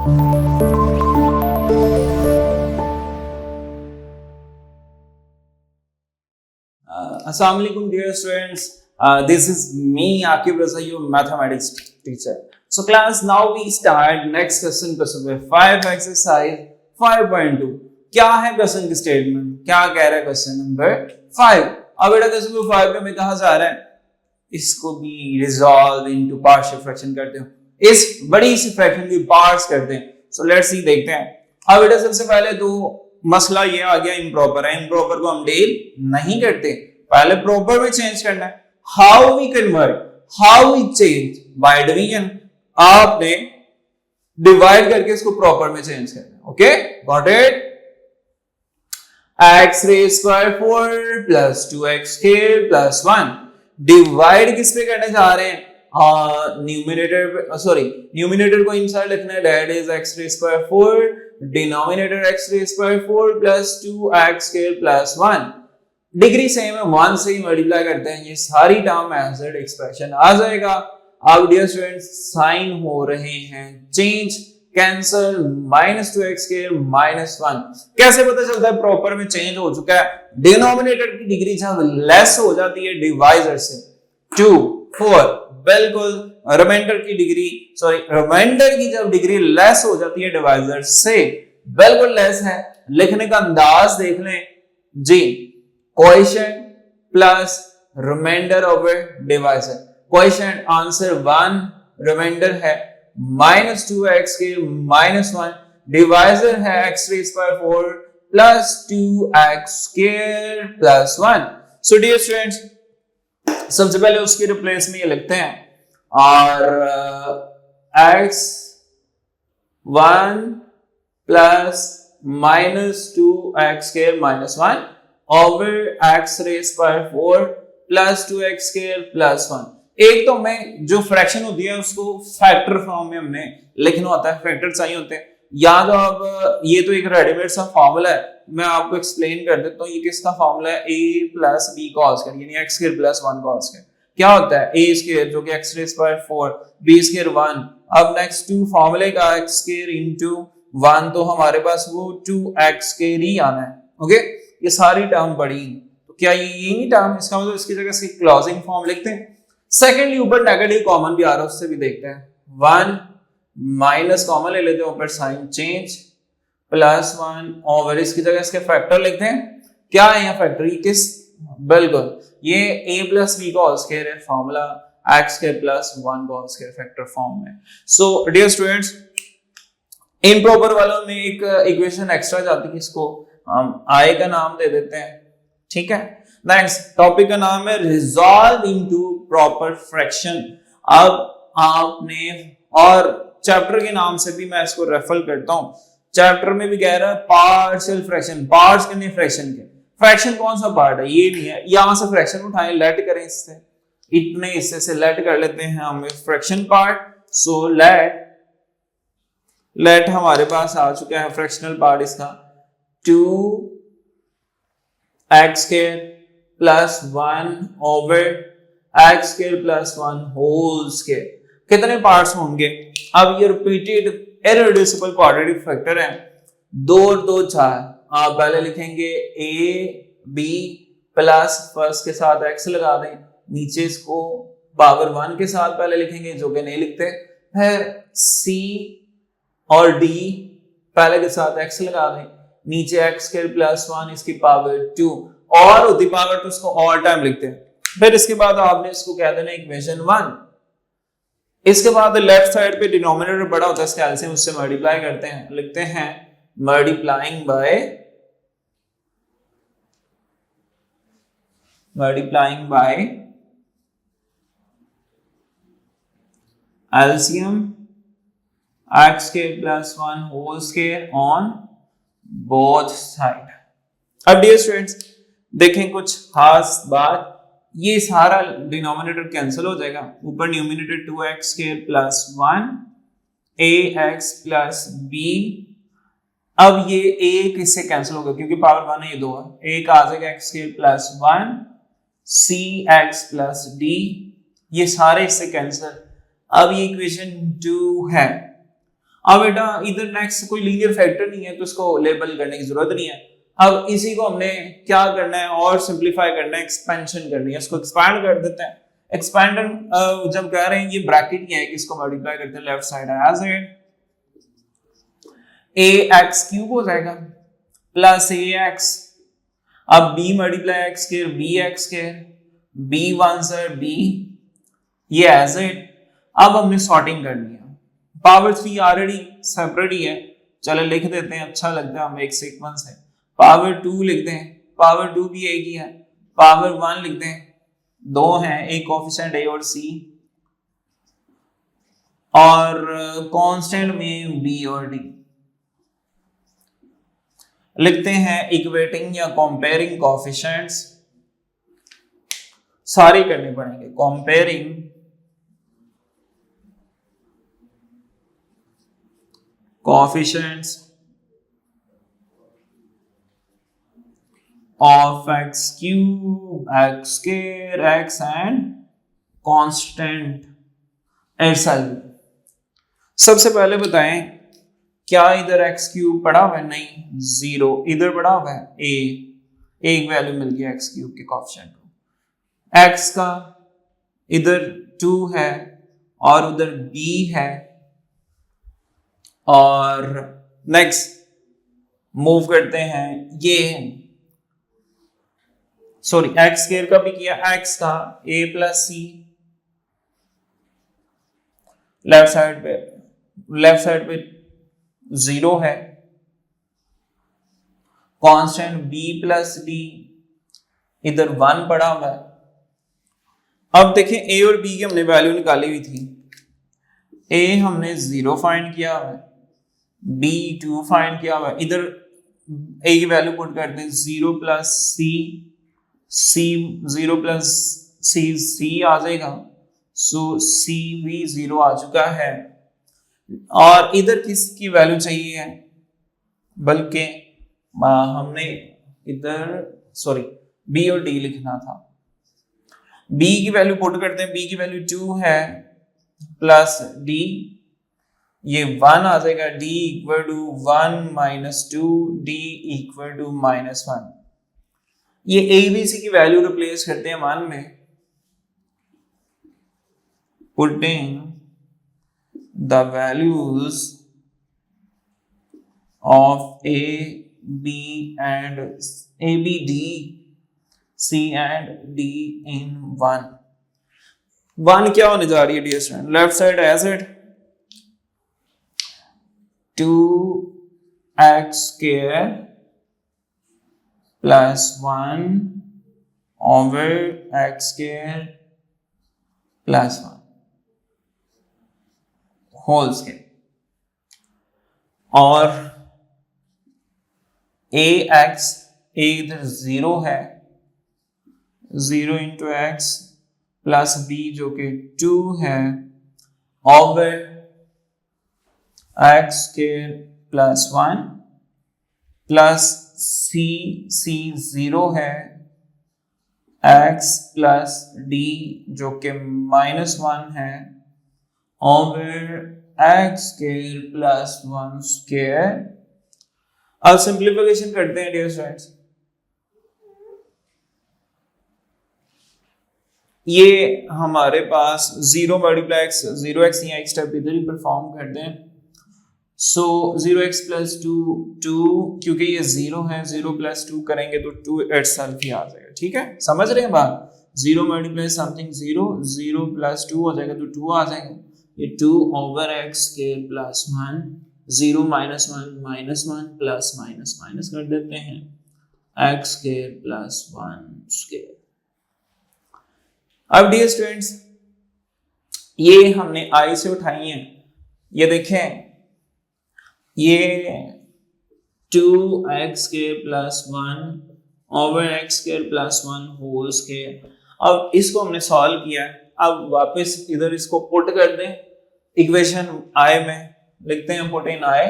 Assalamu alaikum dear students. This is me Akib Raza, your mathematics teacher. So class, now we start next question number 5 exercise 5.2. क्या है question की statement, क्या कह रहा है question number 5। अब बेटा क्वेश्चन नंबर 5 पे हमें कहा जा रहा है इसको भी रिजॉल्व इनटू पार्शियल फ्रैक्शन करते हो, इस बड़ी सी फ्रैक्शन की पार्ट्स करते हैं। सो लेट्स सी, देखते हैं। अब बेटा सबसे पहले तो मसला ये आ गया, इम्प्रॉपर है, इम्प्रॉपर को हम डील नहीं करते, पहले प्रॉपर में चेंज करना है। How we convert, how we change, by division. आपने डिवाइड करके इसको प्रॉपर में चेंज करना है। Okay, got it. x raise square 4 plus 2x square plus 1 divide किस पे करने जा रहे हैं? न्यूमिनेटर, सॉरी न्यूमिनेटर को इनसाइड लिखना है, that is x raise square 4, denominator x raise square 4 plus 2x square plus 1। Degree same है, 1 से ही मल्टीप्लाई करते हैं, ये सारी टर्म एज इट एक्सप्रेशन आ जाएगा। अब डियर स्टूडेंट्स साइन हो रहे हैं चेंज, कैंसल, -2x स्क्वायर -1। कैसे पता चलता है प्रॉपर में चेंज हो चुका है? डिनोमिनेटर की डिग्री जब लेस हो जाती है डिवाइजर से, 2 4, बिल्कुल रिमाइंडर की डिग्री, सॉरी रिमाइंडर की जब डिग्री लेस हो जाती है डिवाइजर से, बिल्कुल लेस है। लिखने का अंदाज देख लें जी, coefficient plus remainder over divisor. Coefficient answer 1, remainder है -2x के -1, डिवाइजर है x raise power 4 plus 2x square plus 1। So dear students, सबसे पहले उसकी रिप्लेस में ये लिखते हैं, और x 1 plus -2x square -1 over x raise power 4 plus 2x square plus 1। एक तो हमें जो फ्रैक्शन होती है उसको फैक्टर फॉर्म में हमने लिखना होता है, फैक्टर चाहिए होते हैं। याद हो, अब ये तो एक रेडीमेड सा फॉर्मूला है, मैं आपको एक्सप्लेन कर देता हूँ। ये किसका फॉर्मूला है? a plus b cos square, यानी x square plus 1 cos square. क्या होता है? a स्क्वायर जो कि x raise power 4, b square 1। अब नेक्स्ट 2 फॉर्मूले का x स्क्वायर इनटू 1, तो हमारे पास वो 2x स्क्वायर ही आना है। ओके, ये सारी टर्म पड़ी, तो क्या ये नहीं टर्म? इसका मतलब इसकी जगह से क्लोजिंग फॉर्म लिखते हैं। सेकेंडली ऊपर नेगेटिव कॉमन भी आ रहा है, उससे भी देखते हैं। 1 माइनस कॉमन ले लेते हैं, ऊपर साइन चेंज, प्लस 1 ओवर इसकी जगह इसके फैक्टर लिखते हैं। क्या है यहाँ फैक्टर? ये किस? बिल्कुल ये a प्लस b का होल स्क्वायर है, फॉर्मूला x स्क्वायर प्लस 1 का होल स्क्वायर फैक्टर फॉर्म में। सो डियर स्टूडेंट्स, इम्प्रॉपर वालों में एक इक्वेशन एक्स्ट्रा जाती है, इसको हम i का नाम दे देते हैं। ठीक है, नेक्स्ट टॉपिक का नाम है रिजॉल्व इनटू प्रॉपर फ्रैक्शन। अब आपने, और चैप्टर के नाम से भी मैं इसको रेफर करता हूं, चैप्टर में भी कह रहा है पार्शियल फ्रैक्शन, पार्ट्स करने फ्रैक्शन के। फ्रैक्शन कौन सा पार्ट है? ये नहीं है। यहां से फ्रैक्शन उठाएं, लेट करें, इससे इतने हिस्से से लेट कर लेते हैं हम फ्रैक्शन पार्ट। सो लेट हमारे पास आ चुका है फ्रैक्शनल पार्ट इसका, 2x square plus 1 over x square plus 1 whole square. कितने पार्ट्स होंगे? अब ये रिपीटेड इररिड्यूसिबल क्वाड्रेटिक फैक्टर है, 2 और 2 4। आप पहले लिखेंगे a b प्लस फर्स्ट के साथ x लगा दें, नीचे इसको पावर 1 के साथ पहले लिखेंगे जो कि नहीं लिखते, फिर c और d पहले के साथ x लगा दें, नीचे x स्क्वायर प्लस 1 इसकी पावर 2, और होती पावर तो उसको ऑल टाइम लिखते हैं। फिर इसके बाद आपने इसको कह देना इक्वेशन 1। इसके बाद लेफ्ट साइड पे डिनोमिनेटर बड़ा होता है, इसके एलसीएम उससे मल्टीप्लाई करते हैं, लिखते हैं multiplying by LCM x square plus 1 whole square on both side. अब डियर स्टूडेंट्स देखें कुछ खास बात, ये सारा डिनोमिनेटर कैंसिल हो जाएगा, ऊपर numerator 2x square plus 1 ax plus b। अब ये a किससे कैंसिल होगा? क्योंकि पावर 1 है, ये 2 है, एक आ जाएगा x square plus 1 cx plus d, ये सारे इससे कैंसिल। अब ये इक्वेशन 2 है। अब बेटा इधर नेक्स्ट कोई लीनियर फैक्टर नहीं है तो इसको लेबल करने की जरूरत नहीं है। अब इसी को हमने क्या करना है और सिंपलीफाई करना है, एक्सपेंशन करनी है, इसको एक्सपैंड कर देते हैं। एक्सपेंडर जब कह रहे हैं ये ब्रैकेट क्या है कि इसको मल्टीप्लाई करते हैं left side as it ax cube हो जाएगा प्लस ax, अब b multiply x square bx square, b one sir b, ये एज इट। अब हमने सॉर्टिंग करनी है, पावर 3 ऑलरेडी सेपरेट ही है, चलो लिख देते हैं, अच्छा लगता है हमें एक सीक्वेंस है। पावर 2 लिख दें, पावर 2 भी एक ही है, पावर 1 लिख दें, दो हैं, एक कोएफिशिएंट a और c, और कांस्टेंट में b और d लिखते हैं। इक्वेटिंग या कंपेयरिंग कोएफिशिएंट्स सारे करने पड़ेंगे, comparing coefficients of x cube, x square, x and constant itself। सबसे पहले बताएं क्या इधर x क्यूब पड़ा हुआ है? नहीं, 0 इधर पड़ा हुआ है, a एक वैल्यू मिल गया x क्यूब के कोएफिशिएंट को। x का इधर 2 है और उधर b है, और नेक्स्ट मूव करते हैं, ये सॉरी एक्स स्क्वायर का भी किया, x का a plus C, left side पे 0 है, कांस्टेंट b प्लस d, इधर 1 पड़ा हुआ है। अब देखें a और b की हमने वैल्यू निकाली हुई थी, a हमने 0 फाइंड किया हुआ है, b 2 फाइंड किया हुआ है, इधर a की वैल्यू पुट करते हैं, 0 प्लस c 0 प्लस c आ जाएगा, सो c भी 0 आ चुका है। और इधर किसकी वैल्यू चाहिए है, बल्कि हमने इधर सॉरी b और d लिखना था, b की वैल्यू पुट करते हैं, b की वैल्यू 2 है प्लस d, ये 1 आ जाएगा, d equal to 1 minus 2, d equal to minus 1। ये ABC की वैल्यू रिप्लेस करते हैं 1 में, putting the values of A, B and A, B, D, C and D in 1। 1 क्या होने जा रही है dear student, left side as it 2x square plus 1 over x square plus 1 whole square, और ax इधर 0 है, 0 इंटू एक्स प्लस b जो कि 2 है over x square plus 1 plus c 0 है, x प्लस d जो कि -1 है over x square plus 1 square. अब सिंप्लीफिकेशन करते हैं डियर स्टूडेंट्स, ये हमारे पास 0 मल्टीप्लाई x, 0x या एक स्टेप इधर ही परफॉर्म करते हैं, सो 0x प्लस 2 क्योंकि ये 0 है, 0 प्लस 2 करेंगे तो 2 इटसेल्फ ही आ जाएगा, ठीक है, समझ रहे हैं बात। 0 मल्टीप्लाई समथिंग 0, 0 प्लस 2 हो जाएगा तो 2 आ जाएगा, ये 2 over x square plus 1, 0 minus 1 plus minus कर देते हैं, x स्क्वायर प्लस 1 स्क्वायर। अब डियर स्टूडेंट्स ये हमने i से उठाई हैं, ये देखें ये 2x square plus 1 over x square plus 1 whole square. अब इसको हमने सॉल्व किया, अब वापस इधर इसको पुट कर दें इक्वेशन i में, लिखते हैं put in i,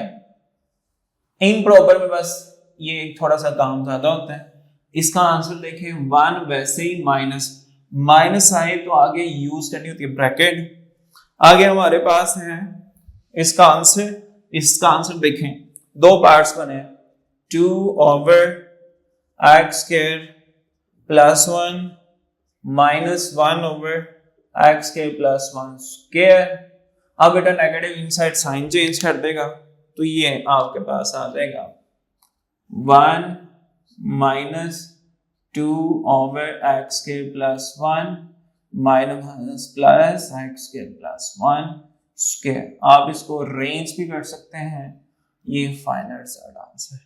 in proper में बस ये थोड़ा सा काम ज्यादा होता है। इसका आंसर देखें 1, वैसे ही माइनस आए तो आगे यूज करनी होती है ब्रैकेट। आगे हमारे पास है इसका आंसर इसका आंसर देखें, दो पार्ट्स बने, 2 over x square plus 1 minus 1 over x square plus 1 square। अब बेटा नेगेटिव इनसाइड साइन चेंज कर देगा तो ये आपके पास आ जाएगा 1 minus 2 over x square plus 1 minus plus x square plus 1 square। आप इसको रेंज भी कर सकते हैं, ये फाइनल आंसर।